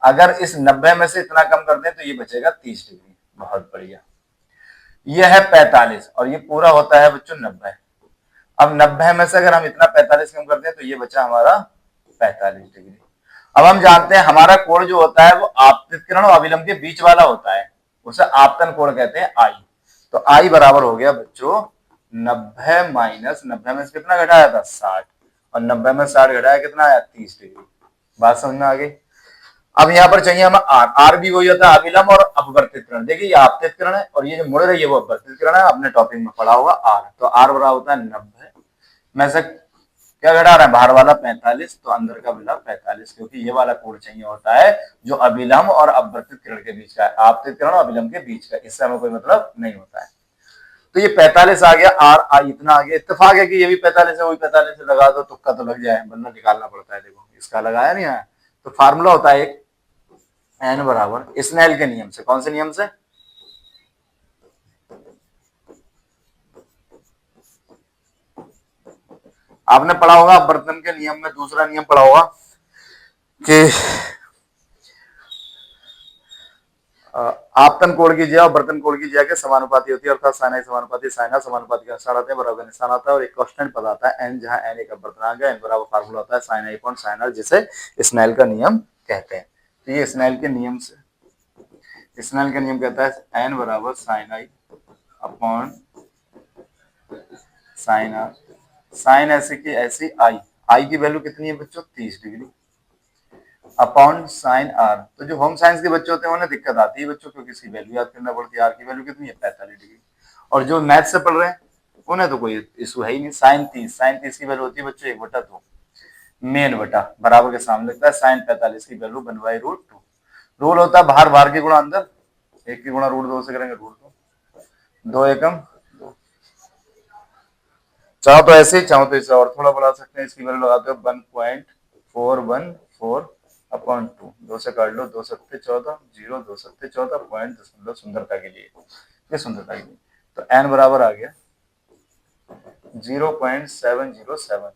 Speaker 1: अगर इस 90 में से इतना कम कर दें तो ये बचेगा 30 डिग्री। बहुत बढ़िया। ये है 45 और ये पूरा होता है बच्चों 90। अब 90 में से अगर हम इतना 45 कम कर दें तो ये बचा हमारा 45 डिग्री। अब हम जानते हैं हमारा कोण जो होता है वो आपतित किरण और अभिलंब के बीच वाला होता है, उसे आपतन कोण कहते हैं, आई। तो आई बराबर हो गया बच्चों 90 माइनस 90 में से कितना घटाया था 60 और 90 में 60 घटाया कितना आया 30 डिग्री। बात समझ में आ गई। अब यहाँ पर चाहिए हमें आर, आर भी वही होता है अभिलंब और अपवर्तित किरण। देखिए ये आपतित किरण है और ये जो मुड़ रही है वो अपवर्तित किरण है, आपने टॉपिक में पढ़ा होगा आर। तो आर बराबर होता है 90 में से क्या घटा रहा है बाहर वाला 45, तो अंदर का मिला 45, क्योंकि ये वाला कोण चाहिए होता है जो अभिलंब और अपवर्तित किरण के बीच का है, आपतित किरण और अभिलंब के बीच का, इससे हमें कोई मतलब नहीं होता है। तो ये 45 आ गया, आर आई इतना आ गया। इत्तेफाक है कि ये भी 45 है, वही 45 है, लगा दो, तुक्का तो लग जाए, वरना निकालना पड़ता है। देखो इसका लगाया नहीं आया, तो फार्मूला होता है एक एन बराबर स्नेल के नियम से। कौन से नियम से? आपने पढ़ा होगा अपवर्तन के नियम में दूसरा नियम पढ़ा होगा कि आपतन कोण की जिया और अपवर्तन कोण की जिया के समानुपाती होती है, अर्थात साइन आई समानुपाती साइन आर समानुपाती का अनुसार आते हैं, बराबर निशान आता है और एक कांस्टेंट पद आता है एन, जहां एन एक अपवर्तनांक है। एन बराबर फार्मूला होता है sine i upon sine r, जिसे स्नेल का नियम कहते हैं। तो ये स्नेल के नियम से, स्नेल का नियम कहता है एन बराबर sine i upon sine r, sine ऐसे की ऐसी आई, आई की वैल्यू कितनी है बच्चों 30 डिग्री, अपॉन साइन आर। तो जो होम साइंस के बच्चे होते हैं उन्हें दिक्कत आती है बच्चों, क्योंकि इसकी वैल्यू याद करना पड़ती है। आर की वैल्यू कितनी है 45 डिग्री। और जो मैथ से पढ़ रहे हैं उन्हें तो कोई इशू है ही नहीं। साइन 30, साइन 30 की वैल्यू होती है बच्चों 1/2, मेन बटा बराबर के सामने लगता है, साइन 45 की वैल्यू 1/√2। रूल होता है बाहर बाहर की गुणा अंदर, 1 की गुणा √2 से करेंगे √2, 2 एकम 2। चाहो तो ऐसे ही, चाहो तो इसे और थोड़ा बढ़ा सकते हैं। इसकी वैल्यू लगाते हो 1.414 अपॉन 2, 2 से काट लो, 2 सत्ते 14, 0 2 सत्ते 14, पॉइंट दशमलव सुंदरता के लिए, ये सुंदरता के लिए। तो एन बराबर आ गया 0.707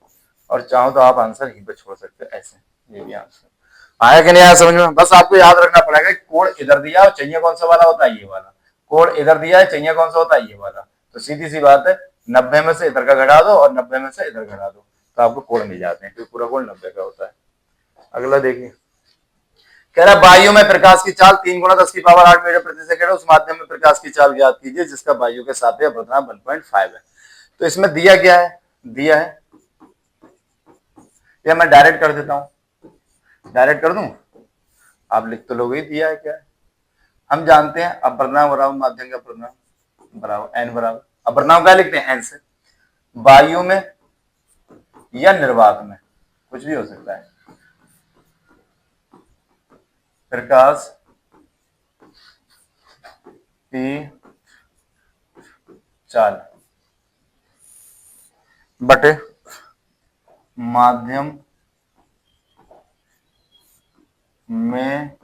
Speaker 1: और चाहो तो आप आंसर यहीं पे छोड़ सकते हो ऐसे, ये भी आंसर आया कि नहीं आया समझ में? बस आपको याद रखना पड़ेगा कोण इधर दिया और चाहिए कौन सा वाला होता है, ये वाला। कोण इधर दिया है, चाहिए कौन सा होता है, ये वाला। तो सीधी सी बात है 90 में से इधर का घटा दो और 90 में से इधर घटा दो, तो आपको कोण मिल जाते हैं, क्योंकि पूरा कोण 90 का होता है। अगला देखिए, कह रहा वायु में प्रकाश की चाल 3 × 10⁸ मीटर प्रति सेकंड है, उस माध्यम में प्रकाश की चाल ज्ञात कीजिए जिसका वायु के सापेक्ष अपवर्तनांक 1.5 है। तो इसमें दिया क्या है, दिया है, या मैं डायरेक्ट कर देता हूं, डायरेक्ट कर दूं, आप लिख तो लोगे ही दिया है क्या है। हम जानते हैं अपवर्तनांक बराबर माध्यम का अपवर्तनांक बराबर एन बराबर, अपवर्तनांक क्या लिखते हैं एन से। वायु में या निर्वात में कुछ भी हो सकता है, प्रकाश की चाल बटे माध्यम में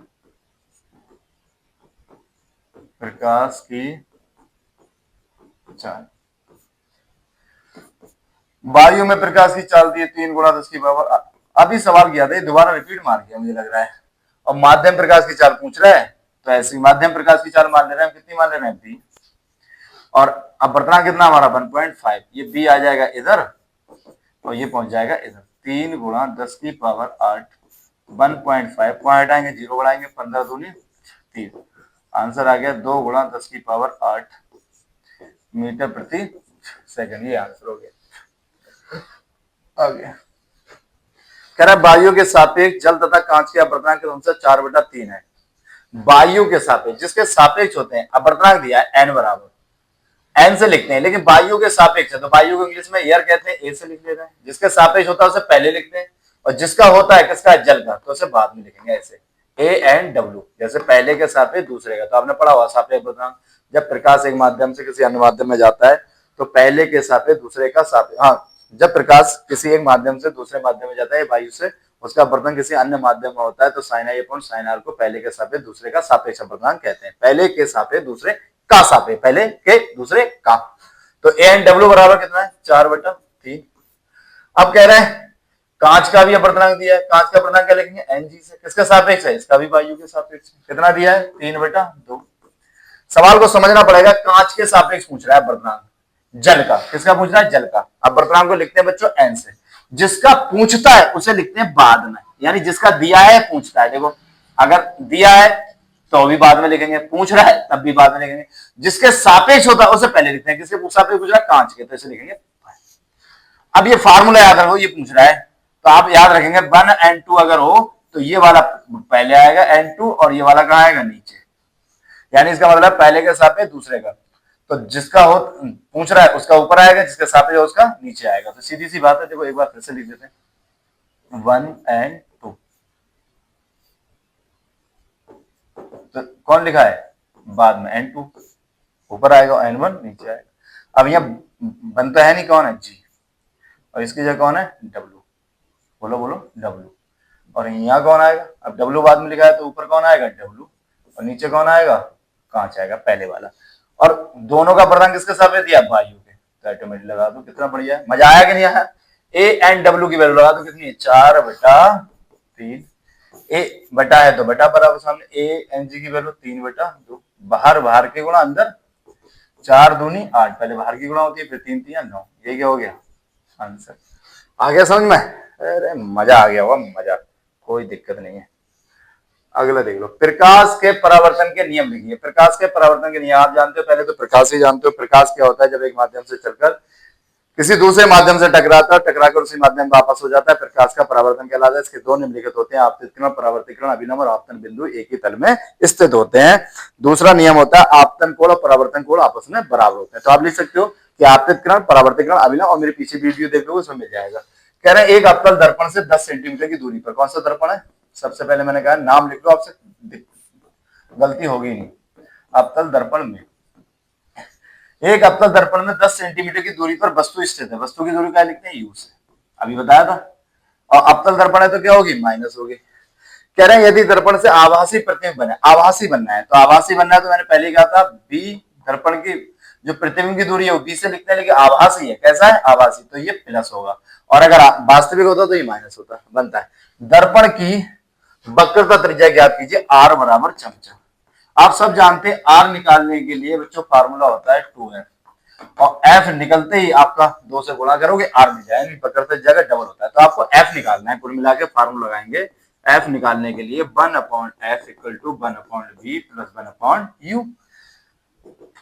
Speaker 1: प्रकाश की चाल। वायु में प्रकाश की चाल दी 3 × 10⁻। अभी सवाल किया था, ये दोबारा रिपीट मार किया मुझे लग रहा है। और माध्यम प्रकाश की चाल पूछ रहा है, तो ऐसी माध्यम प्रकाश की चाल मान ले रहे हैं, कितनी मान ले रहे हैं बी, और अपवर्तनांक कितना हमारा 1.5, ये बी आ जाएगा इधर और ये पहुंच जाएगा इधर। 3 × 10⁸ 1.5, पॉइंट आएंगे 0 बढ़ाएंगे, 15 दूनी 30, आंसर आ गया 2 × 10⁸ मीटर प्रति सेकंड, ये आंसर हो गया। आ गया, कह रहा वायु के सापेक्ष जल तथा कांच के अपवर्तनांक के अनुसार 4/3 है। वायु के सापेक्ष, जिसके सापेक्ष होते हैं, अपवर्तनांक दिया है एन बराबर, एन से लिखते हैं, लेकिन वायु के सापेक्ष है तो वायु को इंग्लिश में एयर कहते हैं, ए से लिख लेते हैं। जिसके सापेक्ष होता है उसे पहले लिखते हैं, और जिसका होता है किसका, जल का, तो उसे बाद में लिखेंगे ऐसे। ए एंड डब्ल्यू, जैसे पहले के सापेक्ष दूसरे का, तो आपने पढ़ा हुआ सापेक्ष अपर्तनांक, जब प्रकाश एक माध्यम से किसी अन्य माध्यम में जाता है तो पहले के सापेक्ष दूसरे का सापेक्ष, हाँ, जब प्रकाश किसी एक माध्यम से दूसरे माध्यम में जाता है वायु से, उसका अपवर्तन किसी अन्य माध्यम में होता है तो sine i upon sine r को पहले के सापेक्ष दूसरे का सापेक्ष अपवर्तनांक कहते हैं। पहले के सापेक्ष दूसरे का सापेक्ष, पहले के दूसरे का। तो ए एंड डब्ल्यू बराबर कितना है, 4/3। अब कह रहे हैं कांच का भी अपवर्तनांक दिया है, कांच का अपवर्तनांक क्या लिखेंगे, एन जी से, किसका सापेक्ष है, इसका भी वायु के सापेक्ष। कितना दिया है, 3/2। सवाल को समझना पड़ेगा, कांच के सापेक्ष पूछ रहा है अपवर्तनांक, जल का, किसका पूछ रहा है, जल का। अपवर्तनांक को लिखते हैं बच्चों एन से, जिसका पूछता है उसे लिखते हैं बाद में, यानी जिसका दिया है पूछता है। देखो अगर दिया है तो भी बाद में लिखेंगे, पूछ रहा है तब भी बाद में लिखेंगे, जिसके सापेक्ष होता है उसे पहले लिखते हैं। किसके सापेक्ष पूछ रहा है, कांच के, तो इसे लिखेंगे। अब ये फार्मूला याद रखो, ये पूछ रहा है तो आप याद रखेंगे 1n2 अगर हो तो ये वाला पहले आएगा n2 और ये वाला कहां आएगा, नीचे, यानी इसका मतलब पहले के सापेक्ष दूसरे का, तो जिसका हो पूछ रहा है उसका ऊपर आएगा, जिसका सापेक्ष हो उसका नीचे आएगा। तो सीधी सी बात है, देखो एक बार फिर से लिख देते हैं 1n2, तो कौन लिखा है बाद में, n2 ऊपर आएगा, n1 नीचे आएगा। अब यहाँ बनता है नहीं, कौन है, जी, और इसकी जगह कौन है, डब्ल्यू, बोलो बोलो डब्ल्यू, और यहाँ कौन आएगा, अब डब्ल्यू बाद में लिखा है तो ऊपर कौन आएगा, डब्ल्यू, और नीचे कौन आएगा, कांच आएगा पहले वाला। और दोनों का अपवर्तनांक किसके सापेक्ष दिया, वायु के, तो ऑटोमेटिक लगा दो। कितना बढ़िया है, मजा आया कि नहीं आया। ए एंड डब्ल्यू की वैल्यू लगा दो, कितनी है, 4/3। ए बटा है तो बटा बराबर सामने, ए एन जी की वैल्यू 3/2, बाहर के गुणा अंदर, 4 दूनी 8, पहले बाहर की गुणा होती है फिर 3 3 9, ये क्या हो गया आंसर। आ गया समझ में, अरे मजा आ गया होगा, मजा, कोई दिक्कत नहीं है। अगला देख लो, प्रकाश के परावर्तन के नियम लिखिए। प्रकाश के परावर्तन के नियम आप जानते हो, पहले तो प्रकाश ही जानते हो। प्रकाश क्या होता है, जब एक माध्यम से चलकर किसी दूसरे माध्यम से टकराता है, टकराकर उसी माध्यम में वापस हो जाता है, प्रकाश का परावर्तन कहलाता है। इसके दो निम्नलिखित होते हैं, आपतित परावर्तित अभिनव और आपतन बिंदु एक ही तल में स्थित होते हैं। दूसरा नियम होता है आपतन कोण और परावर्तन कोण आपस में बराबर होते हैं। तो आप लिख सकते हो कि आपतित परावर्तित अभिनव, और मेरे पीछे वीडियो देख लो उसमें मिल जाएगा। कह रहे हैं एक अवतल दर्पण से 10 सेंटीमीटर की दूरी पर, कौन सा दर्पण है, सबसे पहले मैंने कहा नाम लिख लो, आपसे गलती होगी नहीं। अवतल दर्पण में, एक अवतल दर्पण में 10 सेंटीमीटर की दूरी पर वस्तु स्थित है। वस्तु की दूरी क्या लिखते हैं, यू से, अभी बताया था। और अवतल दर्पण है तो क्या होगी, माइनस होगी। कह रहे हैं यदि दर्पण से आभासी प्रतिबिंब बने, आभासी बनना है, तो आभासी बनना है तो मैंने पहले कहा था बी, दर्पण की जो प्रतिबिंब की दूरी है वो बी से लिखते हैं, लेकिन आभासी है, कैसा है, आभासी, तो ये प्लस होगा। और अगर वास्तविक होता तो ये माइनस होता, बनता है। दर्पण की वक्रता त्रिज्या ज्ञात कीजिए, आर बराबर चमचा। आप सब जानते हैं आर निकालने के लिए बच्चों फार्मूला होता है 2f, और एफ निकलते ही आपका 2 से गुणा करोगे आर मिल जाएगा, वक्रता जगह डबल होता है। तो आपको एफ निकालना है, कुल मिला के फार्मूला लगाएंगे। एफ निकालने के लिए 1/f equal to 1/v plus 1/u।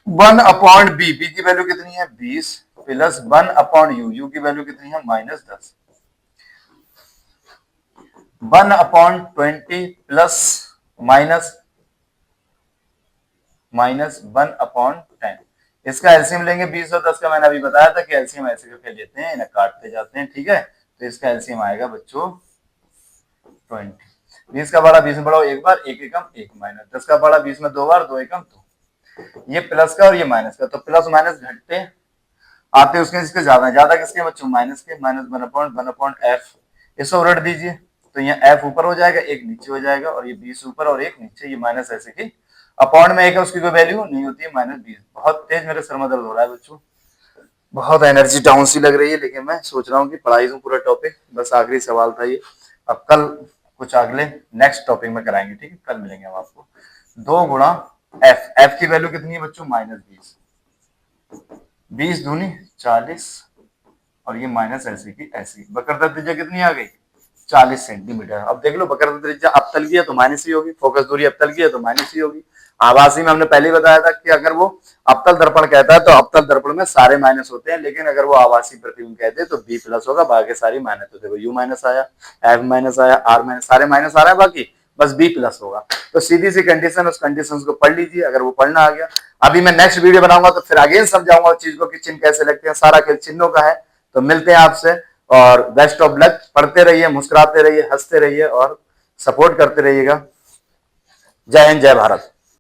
Speaker 1: 1/b, b की वैल्यू कितनी है 20, प्लस 1/u, u की वैल्यू कितनी है -10, 1/20 प्लस माइनस 1/10। इसका एलसीएम लेंगे 20 और 10 का, मैंने अभी बताया था कि एलसीएम ऐसे करके लेते हैं, इन्हें काटते जाते हैं, ठीक है। तो इसका एलसीएम आएगा बच्चों 20। 20 का बड़ा 20 में बढ़ाओ एक बार, एक एकम एक माइनस, 10 का बड़ा 20 में दो बार, दो एकम दो। ये प्लस का और ये माइनस का, तो प्लस माइनस घटते आते उसके इसके ज्यादा किसके बच्चों, माइनस के, माइनस 1/f, इसको उलट दीजिए तो यहाँ f ऊपर हो जाएगा, एक नीचे हो जाएगा, और ये 20 ऊपर और एक नीचे, ये माइनस ऐसे की अपॉन में एक है, उसकी कोई वैल्यू नहीं होती है, -20। बहुत तेज मेरे सर में दर्द हो रहा है बच्चों, बहुत एनर्जी डाउन सी लग रही है, लेकिन मैं सोच रहा हूँ कि पढ़ाई दूं पूरा टॉपिक। बस आखिरी सवाल था ये, अब कल कुछ अगले नेक्स्ट टॉपिक में कराएंगे, ठीक है, कल मिलेंगे हम आपको। 2 गुणा f की वैल्यू कितनी है बच्चों, -20, 20 दूनी 40, और ये माइनस ऐसी की ऐसी। वक्रता त्रिज्या कितनी आ गई, 40 सेंटीमीटर। अब देख लो वक्रता त्रिज्या अवतल की है तो माइनस ही होगी, फोकस दूरी अवतल की है तो माइनस ही होगी। आभासी में हमने पहले ही बताया था कि अगर वो अवतल दर्पण कहता है तो अवतल दर्पण में सारे माइनस होते हैं, लेकिन अगर वो आभासी प्रतिबिंब कहते हैं तो बी प्लस होगा, बाकी सारी माइनस होते हैं। यू माइनस आया, एफ माइनस आया, आर माइनस, सारे माइनस आ रहे हैं, बाकी बस बी प्लस होगा। तो सीधी सी कंडीशन, उस कंडीशन को पढ़ लीजिए अगर वो पढ़ना आ गया। अभी मैं नेक्स्ट वीडियो बनाऊंगा तो फिर अगेन समझाऊंगा उस चीज को कि चिन्ह कैसे लगते हैं, सारा खेल चिन्हों का है। तो मिलते हैं आपसे, और बेस्ट ऑफ लक। पढ़ते रहिए, मुस्कुराते रहिए, हंसते रहिए और सपोर्ट करते रहिएगा। जय हिंद, जय भारत।